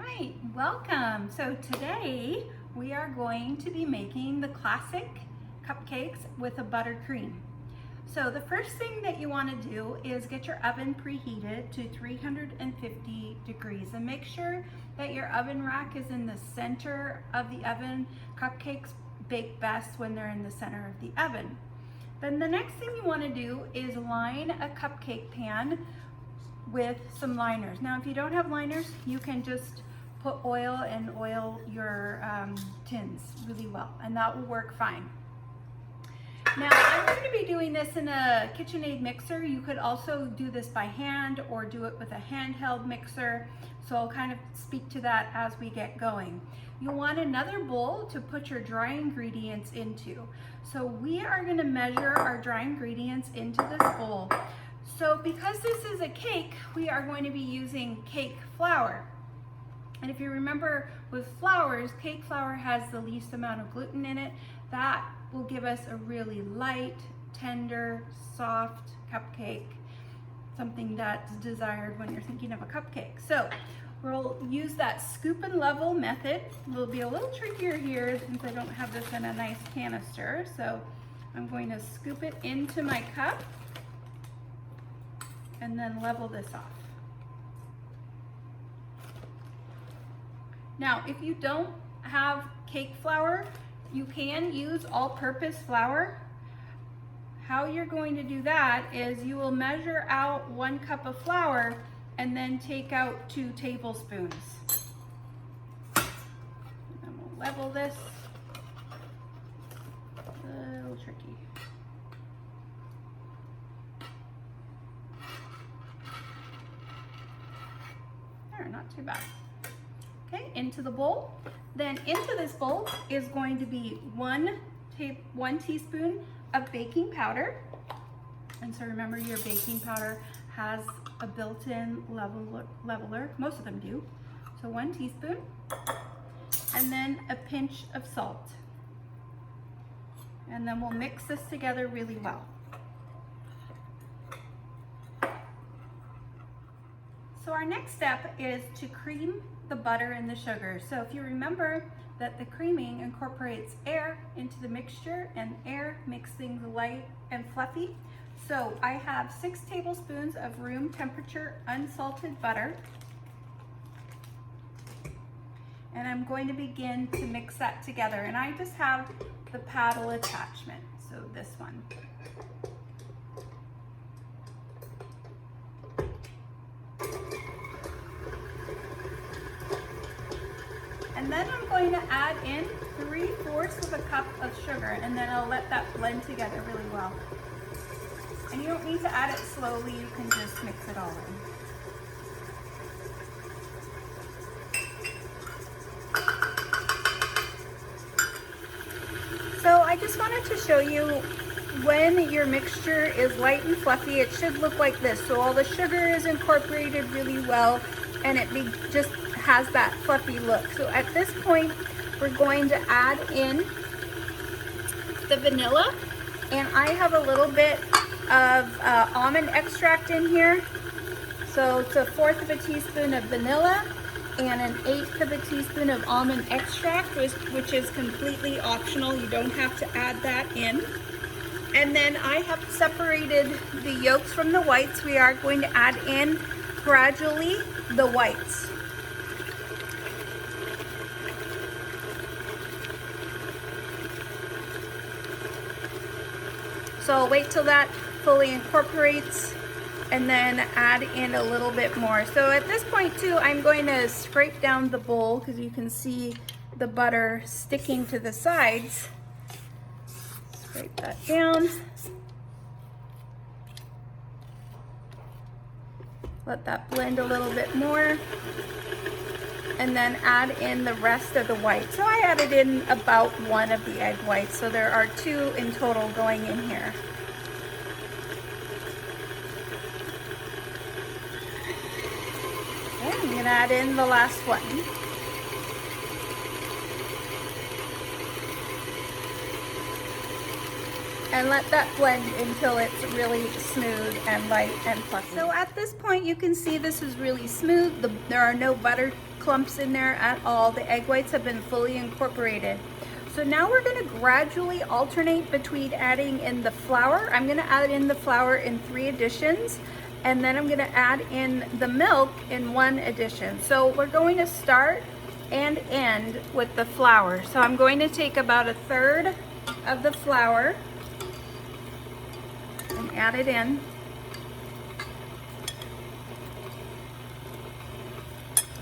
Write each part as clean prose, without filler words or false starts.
right, welcome. So today we are going to be making the classic cupcakes with a buttercream. So the first thing that you want to do is get your oven preheated to 350 degrees and make sure that your oven rack is in the center of the oven. Cupcakes bake best when they're in the center of the oven. Then the next thing you want to do is line a cupcake pan with some liners. Now if you don't have liners, you can just put oil and oil your tins really well, and that will work fine. Now I'm going to be doing this in a KitchenAid mixer. You could also do this by hand or do it with a handheld mixer, so I'll kind of speak to that as we get going. You'll want another bowl to put your dry ingredients into. So we are going to measure our dry ingredients into this bowl. So because this is a cake, we are going to be using cake flour. And if you remember with flours, cake flour has the least amount of gluten in it. That will give us a really light, tender, soft cupcake, something that's desired when you're thinking of a cupcake. So we'll use that scoop and level method. It will be a little trickier here since I don't have this in a nice canister. So I'm going to scoop it into my cup and then level this off. Now, if you don't have cake flour, you can use all-purpose flour. How you're going to do that is you will measure out 1 cup of flour and then take out 2 tablespoons. And then we'll level this. A little tricky. Not too bad. Okay, into the bowl. Then into this bowl is going to be 1 teaspoon of baking powder. And so remember, your baking powder has a built-in leveler. Most of them do. So 1 teaspoon. And then a pinch of salt. And then we'll mix this together really well. So our next step is to cream the butter and the sugar. So if you remember that the creaming incorporates air into the mixture, and air makes things light and fluffy. So I have 6 tablespoons of room temperature unsalted butter. And I'm going to begin to mix that together. And I just have the paddle attachment, so this one. And then I'm going to add in 3/4 of a cup of sugar, and then I'll let that blend together really well. And you don't need to add it slowly, you can just mix it all in. So I just wanted to show you when your mixture is light and fluffy, it should look like this. So all the sugar is incorporated really well, and it just has that fluffy look. So at this point, we're going to add in the vanilla, and I have a little bit of almond extract in here. So it's 1/4 of a teaspoon of vanilla and 1/8 of a teaspoon of almond extract, which is completely optional. You don't have to add that in. And then I have separated the yolks from the whites. We are going to add in gradually the whites. So I'll wait till that fully incorporates and then add in a little bit more. So at this point too, I'm going to scrape down the bowl because you can see the butter sticking to the sides. Scrape that down. Let that blend a little bit more. And then add in the rest of the white. So I added in about 1 of the egg whites, so there are 2 in total going in here. Okay, I'm gonna add in the last one. And let that blend until it's really smooth and light and fluffy. So at this point you can see this is really smooth. There are no butter clumps in there at all. The egg whites have been fully incorporated. So now we're going to gradually alternate between adding in the flour. I'm going to add in the flour in 3 additions, and then I'm going to add in the milk in 1 addition. So we're going to start and end with the flour. So I'm going to take about 1/3 of the flour and add it in.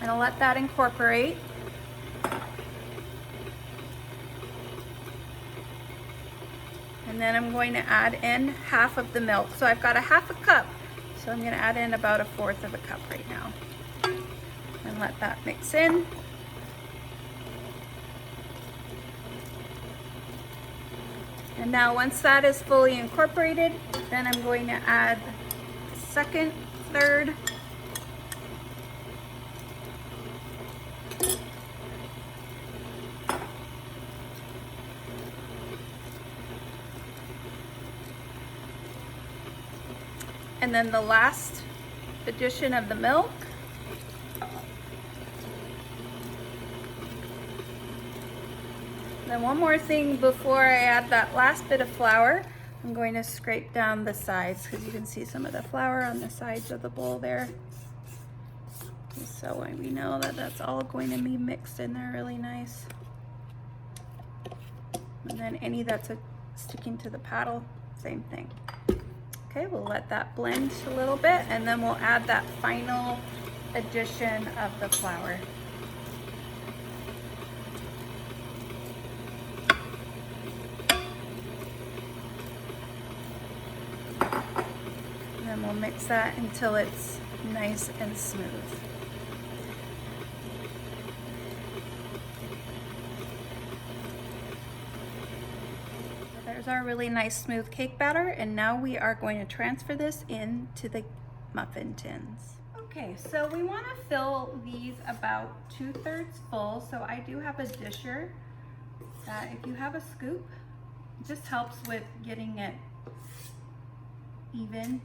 And I'll let that incorporate. And then I'm going to add in half of the milk. So I've got 1/2 cup. So I'm going to add in about 1/4 of a cup right now. And let that mix in. And now once that is fully incorporated, then I'm going to add the 2nd, 3rd, and then the last addition of the milk. Then one more thing before I add that last bit of flour, I'm going to scrape down the sides because you can see some of the flour on the sides of the bowl there. So we know that that's all going to be mixed in there really nice. And then any that's sticking to the paddle, same thing. Okay, we'll let that blend a little bit, and then we'll add that final addition of the flour. And then we'll mix that until it's nice and smooth. There's our really nice smooth cake batter, and now we are going to transfer this into the muffin tins. Okay, so we want to fill these about 2/3 full, so I do have a disher. If you have a scoop, it just helps with getting it even.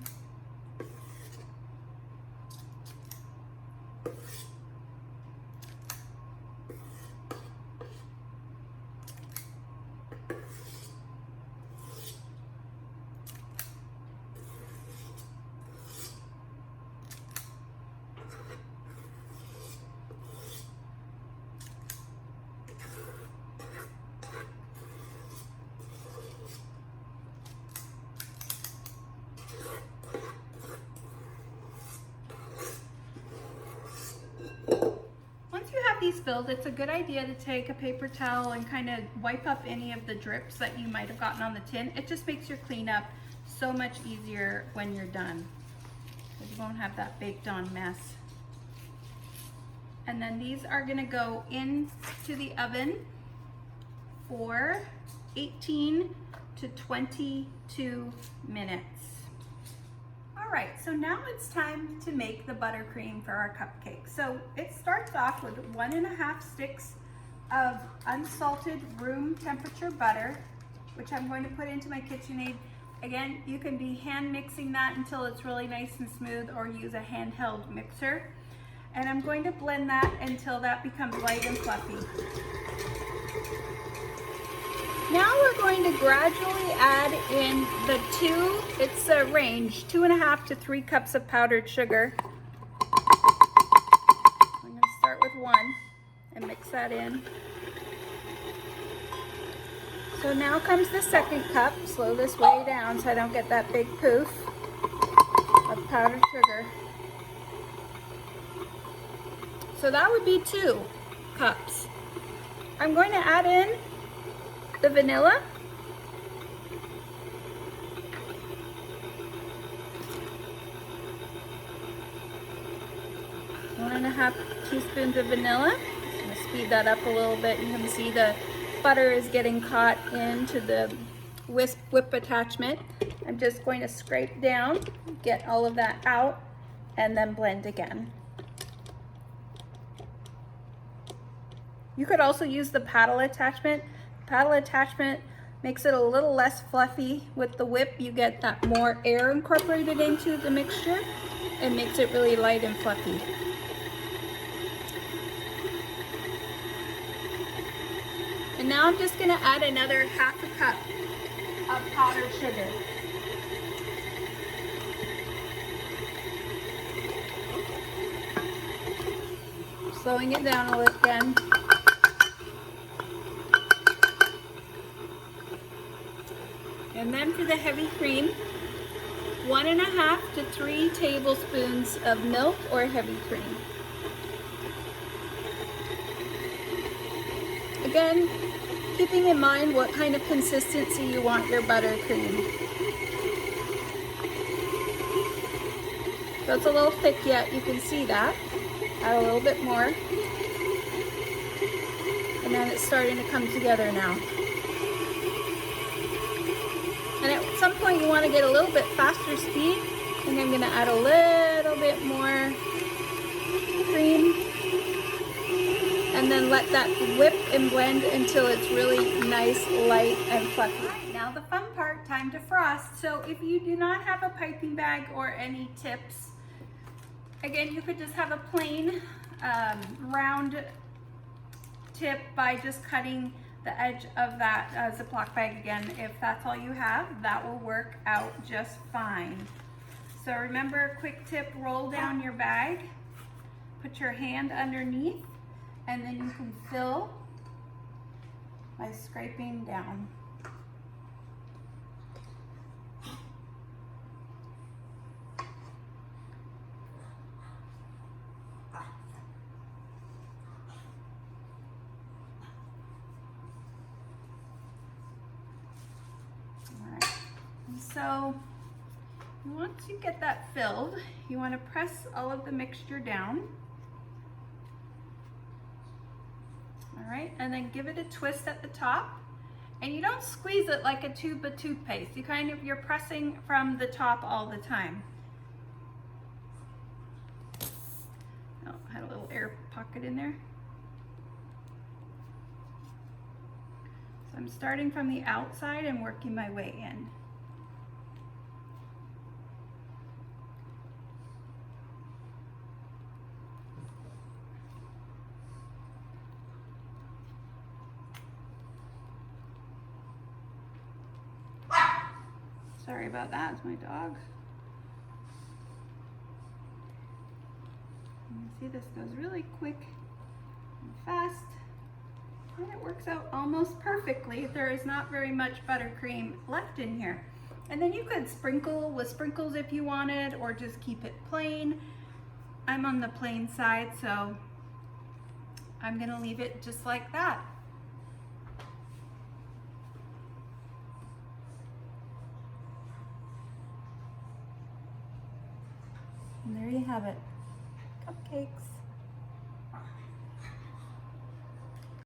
These filled, it's a good idea to take a paper towel and kind of wipe up any of the drips that you might have gotten on the tin. It just makes your cleanup so much easier when you're done, because you won't have that baked on mess. And then these are going to go into the oven for 18 to 22 minutes. All right, so now it's time to make the buttercream for our cupcake. So it starts off with 1.5 sticks of unsalted room temperature butter, which I'm going to put into my KitchenAid. Again, you can be hand mixing that until it's really nice and smooth, or use a handheld mixer. And I'm going to blend that until that becomes light and fluffy. Now we're going to gradually add in the it's a range, 2.5 to 3 cups of powdered sugar. I'm going to start with 1 and mix that in. So now comes the 2nd cup. Slow this way down so I don't get that big poof of powdered sugar. So that would be 2 cups. I'm going to add in the vanilla. 1.5 teaspoons of vanilla. I'm going to speed that up a little bit. You can see the butter is getting caught into the whip attachment. I'm just going to scrape down, get all of that out, and then blend again. You could also use the paddle attachment. Paddle attachment makes it a little less fluffy. With the whip, you get that more air incorporated into the mixture and makes it really light and fluffy. now I'm just gonna add another half a cup of powdered sugar. Slowing it down a little again. And then for the heavy cream, 1.5 to 3 tablespoons of milk or heavy cream. Again, keeping in mind what kind of consistency you want your buttercream. So it's a little thick yet, you can see that. Add a little bit more. And then it's starting to come together now. And at some point you want to get a little bit faster speed. And I'm going to add a little bit more cream. And then let that whip and blend until it's really nice, light, and fluffy. All right, now the fun part, time to frost. So if you do not have a piping bag or any tips, again, you could just have a plain round tip by just cutting the edge of that Ziploc bag again. If that's all you have, that will work out just fine. So remember, a quick tip, roll down your bag, put your hand underneath, and then you can fill by scraping down. So once you get that filled, you want to press all of the mixture down. All right, and then give it a twist at the top. And you don't squeeze it like a tube of toothpaste. You're pressing from the top all the time. Oh, I had a little air pocket in there. So I'm starting from the outside and working my way in. Sorry about that, it's my dog. You see this goes really quick and fast, and it works out almost perfectly. There is not very much buttercream left in here. And then you could sprinkle with sprinkles if you wanted, or just keep it plain. I'm on the plain side, so I'm gonna leave it just like that. And there you have it, cupcakes.